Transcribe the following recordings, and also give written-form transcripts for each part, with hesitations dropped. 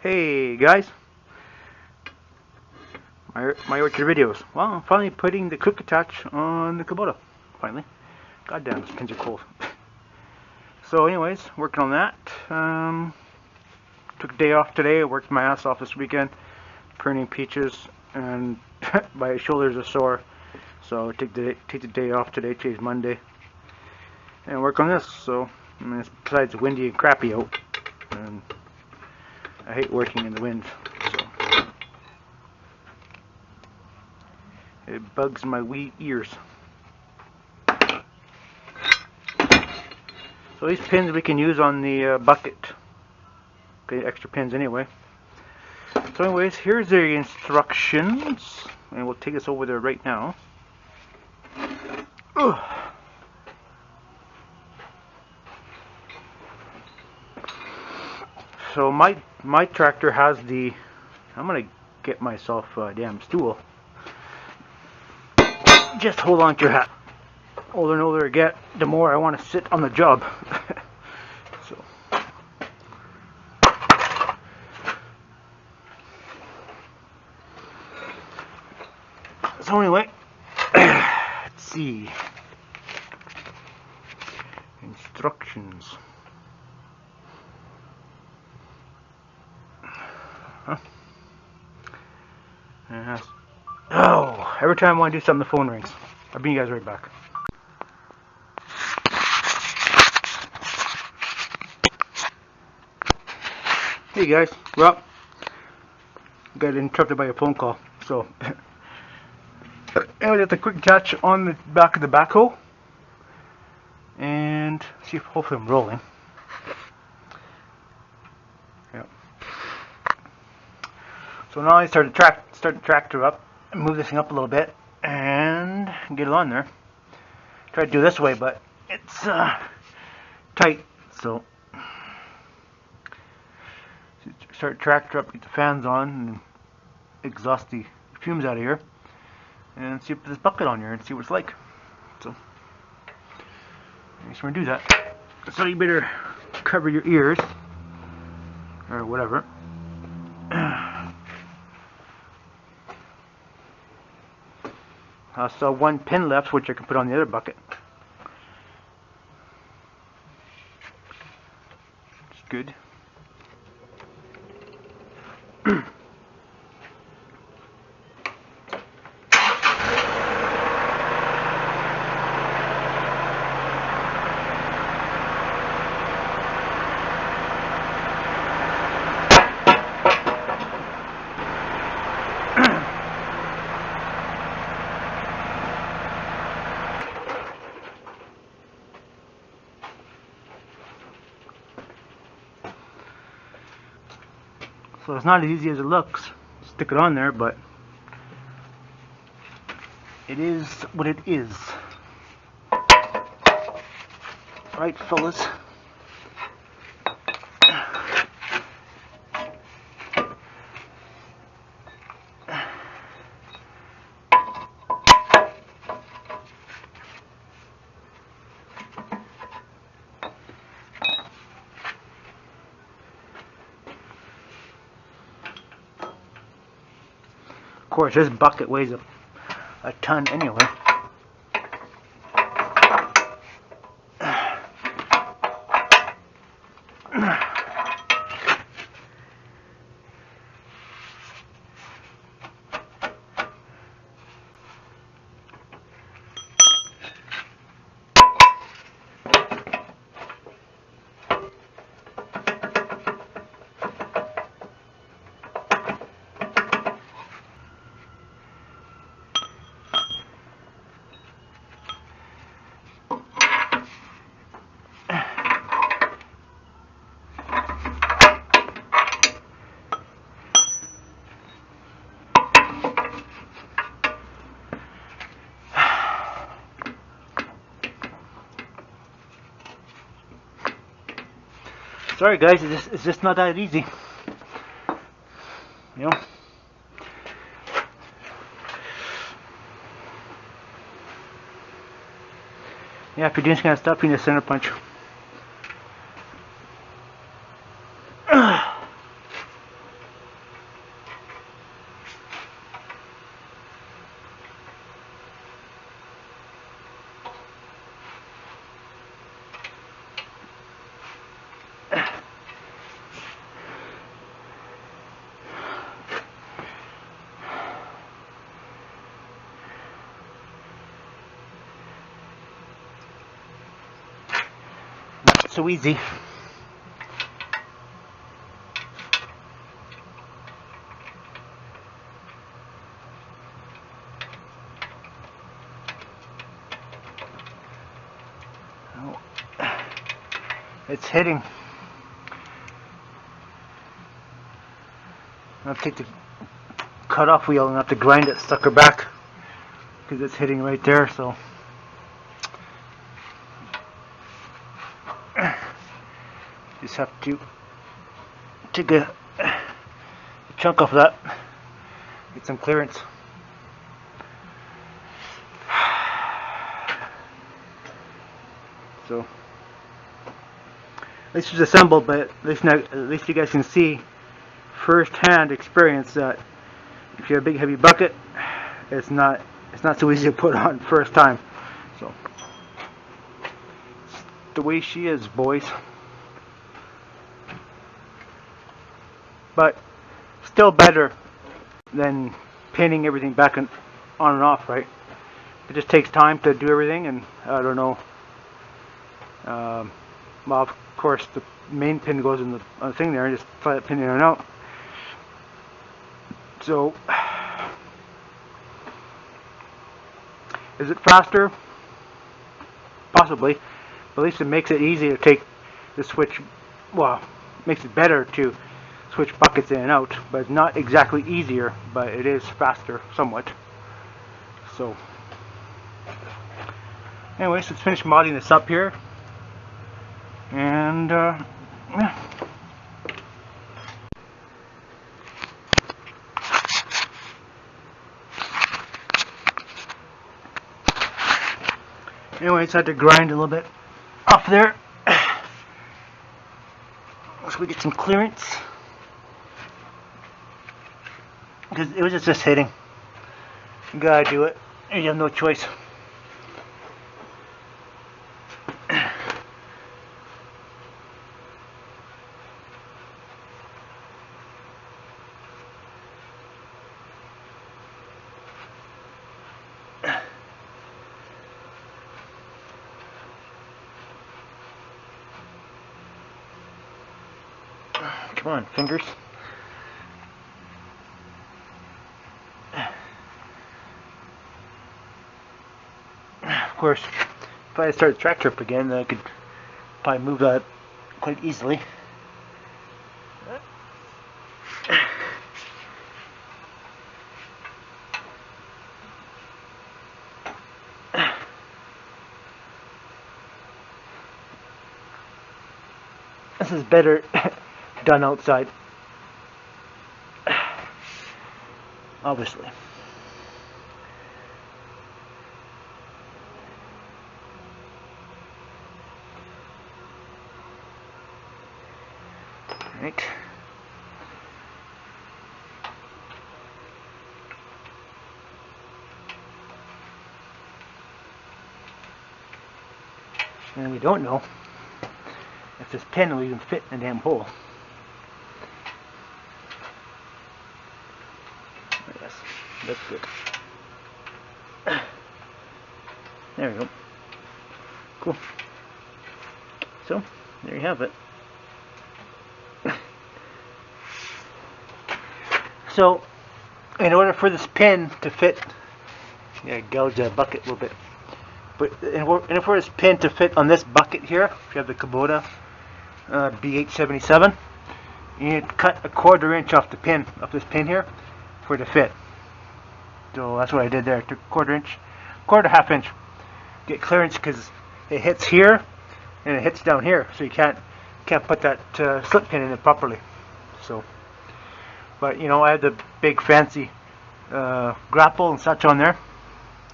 Hey guys, my orchard videos. Well, I'm finally putting the quick attach on the Kubota. Finally. Goddamn, these pins are cold. So anyways, working on that. Took a day off today. I worked my ass off this weekend, pruning peaches, and my shoulders are sore. So take the day off today. Today's Monday, and work on this. So besides windy and crappy out, and I hate working in the wind. So it bugs my wee ears. So these pins we can use on the bucket. Okay, extra pins anyway. So anyways, here's the instructions, and we'll take this over there right now. Ugh. So my tractor has the. I'm gonna get myself a damn stool. Just hold on to your hat. Older and older I get, the more I want to sit on the job. So anyway, let's see. Instructions. Huh? Oh, every time I want to do something, the phone rings. I'll bring you guys right back. Hey guys, well, got interrupted by a phone call. So, anyway, that's a quick touch on the back of the backhoe, and see if hopefully I'm rolling. Yep. So now I start the tractor up, and move this thing up a little bit, and get it on there. Try to do this way, but it's tight. So start the tractor up, get the fans on, and exhaust the fumes out of here, and see if this bucket on here and see what it's like. So I just want to do that. So you better cover your ears or whatever. I saw one pin left, which I can put on the other bucket. It's good. So it's not as easy as it looks. Stick it on there, but it is what it is. Right, fellas? Of course, this bucket weighs a ton anyway. Sorry guys, it's just not that easy. You know? Yeah, if you're doing this kind of stuff, you need a center punch. not so easy. Oh, it's hitting. I'll take the cut-off wheel and have to grind it sucker back because it's hitting right there. So just have to take a chunk off that, get some clearance. So at least it's assembled, but at least you guys can see first-hand experience that if you have a big heavy bucket, it's not so easy to put on first time. So it's the way she is, boys. But still better than pinning everything back on and off, right? It just takes time to do everything, and I don't know. Well, of course, the main pin goes in the thing there, and just fly that pin in and out. So, is it faster? Possibly. But at least it makes it easy to take the switch. Well, makes it better to switch buckets in and out, but it's not exactly easier, but it is faster somewhat. So anyways, let's finish modding this up here, and yeah. Anyways, I had to grind a little bit off there so we get some clearance, because it was just hitting. You gotta do it. You have no choice. Come on, fingers. Of course, if I start the tractor up again, then I could probably move that quite easily. This is better done outside, obviously. Right. And we don't know if this pin will even fit in the damn hole. Yes, that's good. There we go. Cool. So, there you have it. So, in order for this pin to fit, gouge that bucket a little bit. But in order for this pin to fit on this bucket here, if you have the Kubota BH77, you need to cut 1/4 inch off the pin, off this pin here, for it to fit. So that's what I did there. I took 1/4 inch, 1/4 inch, get clearance, because it hits here and it hits down here, so you can't put that slip pin in it properly. So, but you know, I had the big fancy grapple and such on there.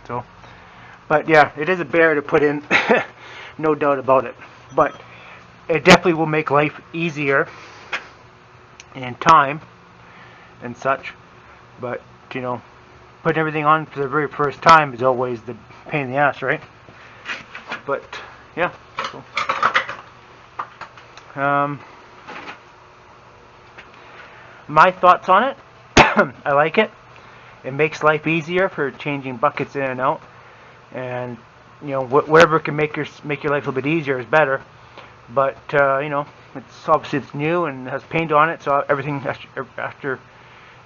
So, but yeah, it is a bear to put in, no doubt about it. But it definitely will make life easier and time and such. But you know, putting everything on for the very first time is always the pain in the ass, right? But yeah, so, my thoughts on it. I like it. It makes life easier for changing buckets in and out, and you know, whatever can make your life a little bit easier is better. but you know, it's obviously it's new and has paint on it, so everything after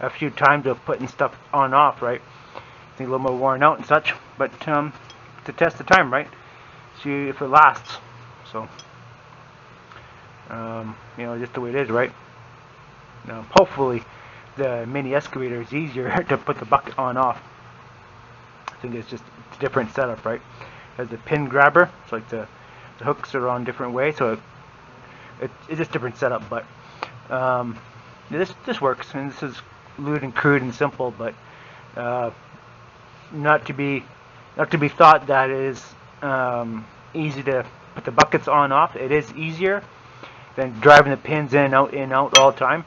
a few times of putting stuff on and off, right, it's a little more worn out and such. But to test the time, right, see if it lasts. So you know, just the way it is, right. Hopefully the mini excavator is easier to put the bucket on off. I think it's just a different setup, right? It has the pin grabber, so like the hooks are on different way, so it's just different setup. But this works, and this is lewd and crude and simple, but not to be thought that it is easy to put the buckets on and off. It is easier than driving the pins in and out all the time,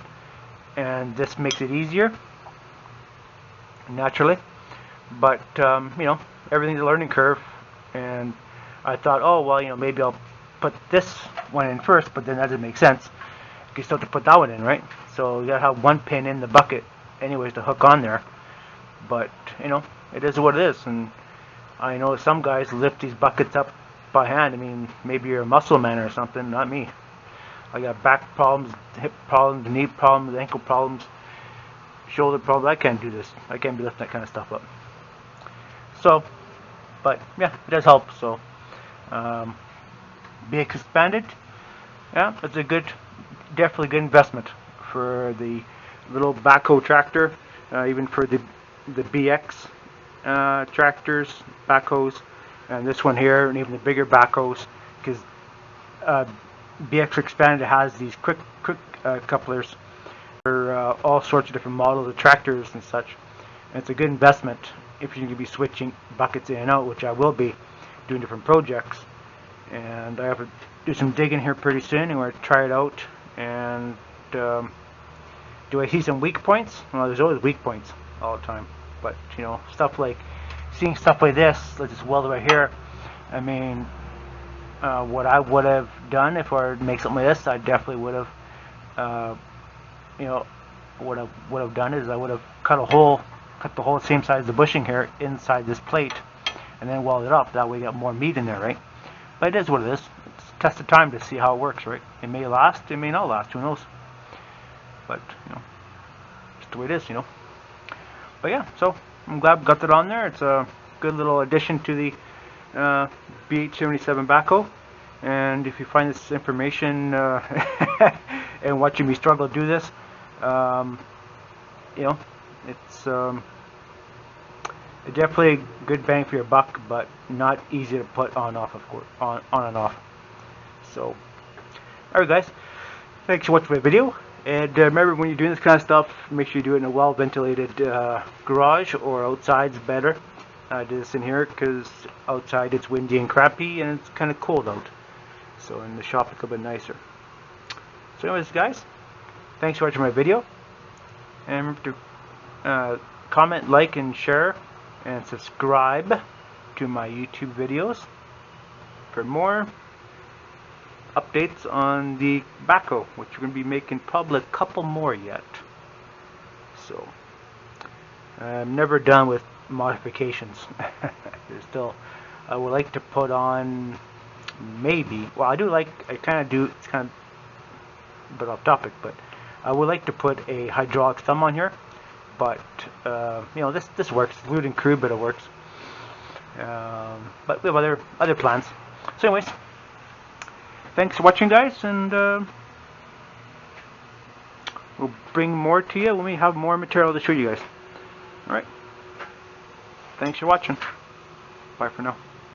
and this makes it easier naturally. But you know, everything's a learning curve, and I thought, oh well, you know, maybe I'll put this one in first, but then that doesn't make sense. You still have to put that one in, right? So you gotta have one pin in the bucket anyways to hook on there. But you know, it is what it is, and I know some guys lift these buckets up by hand. I mean, maybe you're a muscle man or something, not me. I got back problems, hip problems, knee problems, ankle problems, shoulder problems. I can't do this. I can't be lifting that kind of stuff up. So, but yeah, it does help. So, bxpanded, yeah, it's a good, definitely good investment for the little backhoe tractor, even for the BX tractors, backhoes, and this one here, and even the bigger backhoes, because bxpanded has these quick couplers for all sorts of different models of tractors and such. And it's a good investment if you're going to be switching buckets in and out, which I will be doing different projects. And I have to do some digging here pretty soon, and we're going to try it out. And do I see some weak points? Well, there's always weak points all the time. But you know, stuff like seeing stuff like this, like this welder right here. I mean, what I would have done if I were to make something like this, I definitely would have, you know, what I would have done is I would have cut the hole the same size as the bushing here inside this plate, and then weld it up. That way you got more meat in there, right? But it is what it is. It's a test of time to see how it works, right? It may last, it may not last, who knows? But you know, just the way it is, you know. But yeah, so I'm glad we got that on there. It's a good little addition to the BH77 backhoe. And if you find this information and watching me struggle to do this, you know, it's definitely a good bang for your buck, but not easy to put on off, of course, on and off. So, alright guys, thanks for watching my video. And remember, when you're doing this kind of stuff, make sure you do it in a well-ventilated garage, or outside's better. I did this in here because outside it's windy and crappy, and it's kind of cold out. So in the shop it's a little bit nicer. So anyways guys, thanks for watching my video. And remember to comment, like, and share, and subscribe to my YouTube videos for more updates on the backhoe, which we're going to be making probably a couple more yet. So I'm never done with modifications. There's still, I would like to put on maybe, well I kind of do, it's kind of a bit off topic, but I would like to put a hydraulic thumb on here. But you know, this works. It's lewd and crude, but it works. But we have other plans. So anyways, thanks for watching guys, and we'll bring more to you when we have more material to show you guys. Alright, thanks for watching. Bye for now.